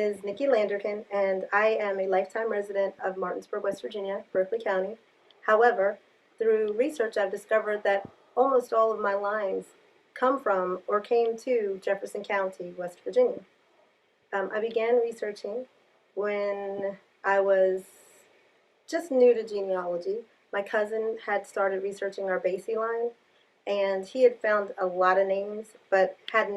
is Nikki Landerkin, and I am a lifetime resident of Martinsburg, West Virginia, Berkeley County. However, through research, I've discovered that almost all of my lines come from or came to Jefferson County, West Virginia. I began researching when I was just new to genealogy. My cousin had started researching our Basie line, and he had found a lot of names, but had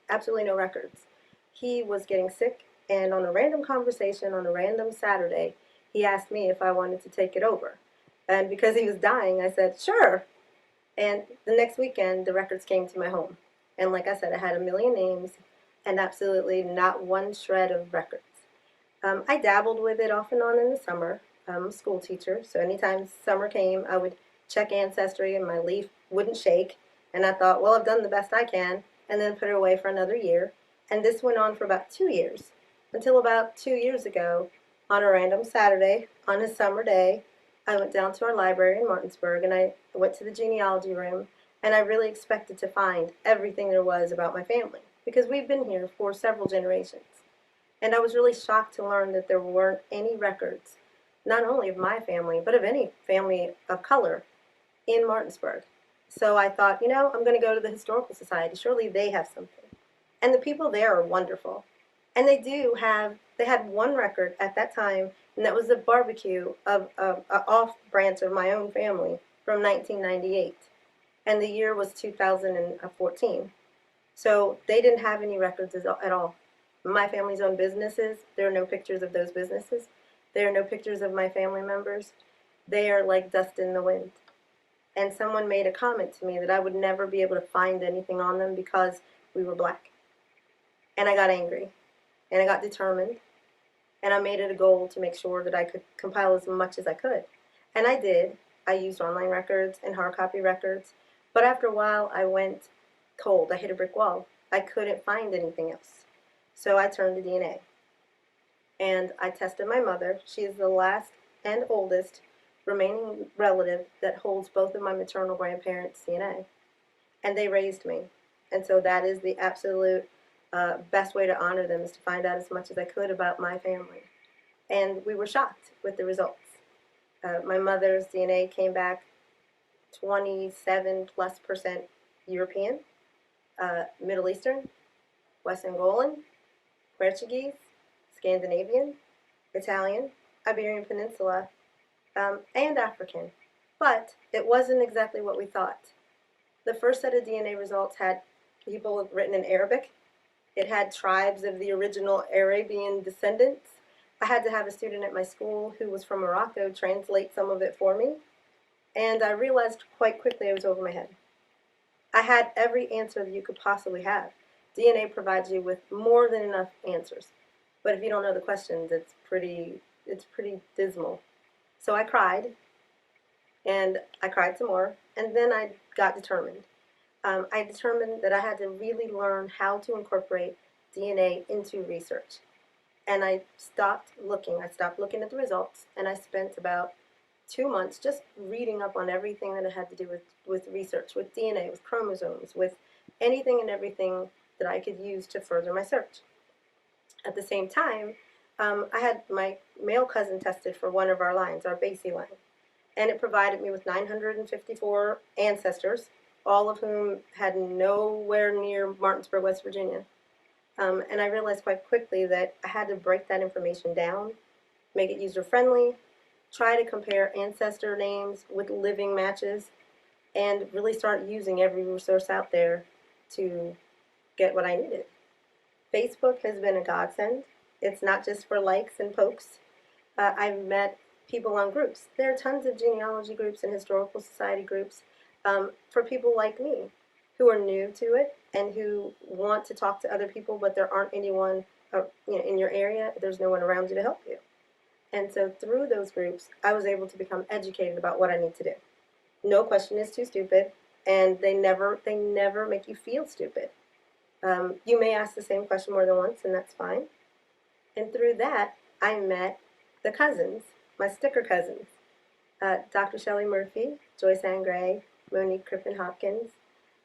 absolutely no records. He was getting sick, and on a random conversation on a random Saturday, he asked me if I wanted to take it over. And because he was dying, I said, sure. And the next weekend, the records came to my home. And like I said, I had a million names and absolutely not one shred of records. I dabbled with it off and on in the summer. I'm a school teacher, so anytime summer came, I would check Ancestry and my leaf wouldn't shake. And I thought, well, I've done the best I can, and then put it away for another year. And this went on for about 2 years, until about 2 years ago, on a random Saturday, on a summer day, I went down to our library in Martinsburg, and I went to the genealogy room, and I really expected to find everything there was about my family, because we've been here for several generations. And I was really shocked to learn that there weren't any records, not only of my family, but of any family of color in Martinsburg. So I thought, I'm going to go to the Historical Society. Surely they have something. And the people there are wonderful. And they had one record at that time, and that was a barbecue of an off branch of my own family from 1998. And the year was 2014. So they didn't have any records at all. My family's own businesses, there are no pictures of those businesses. There are no pictures of my family members. They are like dust in the wind. And someone made a comment to me that I would never be able to find anything on them because we were black. And I got angry, and I got determined, and I made it a goal to make sure that I could compile as much as I could. And I did. I used online records and hard copy records, but after a while I went cold. I hit a brick wall. I couldn't find anything else. So I turned to DNA. And I tested my mother. She is the last and oldest remaining relative that holds both of my maternal grandparents' DNA. And they raised me. And so that is the absolute best way to honor them, is to find out as much as I could about my family. And we were shocked with the results. My mother's DNA came back 27+% European, Middle Eastern, West Angolan, Portuguese, Scandinavian, Italian, Iberian Peninsula, and African. But it wasn't exactly what we thought. The first set of DNA results had people written in Arabic. It had tribes of the original Arabian descendants. I had to have a student at my school who was from Morocco translate some of it for me. And I realized quite quickly I was over my head. I had every answer that you could possibly have. DNA provides you with more than enough answers. But if you don't know the questions, it's pretty dismal. So I cried, and I cried some more, and then I got determined. I determined that I had to really learn how to incorporate DNA into research. And I stopped looking. I stopped looking at the results, and I spent about 2 months just reading up on everything that it had to do with research, with DNA, with chromosomes, with anything and everything that I could use to further my search. At the same time, I had my male cousin tested for one of our lines, our Basie line, and it provided me with 954 ancestors, all of whom had nowhere near Martinsburg, West Virginia. And I realized quite quickly that I had to break that information down, make it user-friendly, try to compare ancestor names with living matches, and really start using every resource out there to get what I needed. Facebook has been a godsend. It's not just for likes and pokes. I've met people on groups. There are tons of genealogy groups and historical society groups for people like me who are new to it and who want to talk to other people, but there aren't anyone in your area. There's no one around you to help you. And so through those groups, I was able to become educated about what I need to do. No question is too stupid, and they never make you feel stupid. You may ask the same question more than once, and that's fine. And through that, I met the cousins, my sticker cousins, Dr. Shelley Murphy, Joyce Ann Gray, Monique Crippen Hopkins,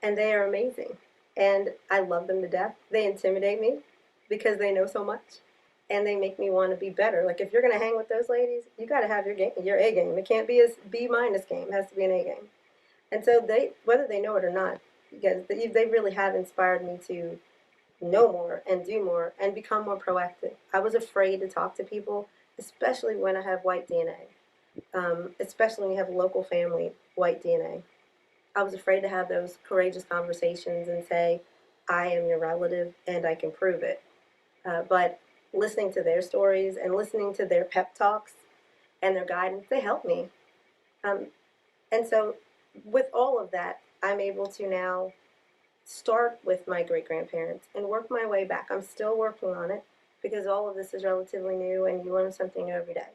and they are amazing. And I love them to death. They intimidate me because they know so much. and they make me want to be better. Like if you're going to hang with those ladies, you got to have your game, your A game. It can't be a B minus game. It has to be an A game. And so they, whether they know it or not, because they really have inspired me to know more and do more and become more proactive. I was afraid to talk to people, especially when I have white DNA, especially when you have local family white DNA. I was afraid to have those courageous conversations and say, I am your relative and I can prove it. But listening to their stories and listening to their pep talks and their guidance, they helped me. Um, and so, with all of that, I'm able to now start with my great grandparents and work my way back. I'm still working on it because all of this is relatively new and you learn something new every day.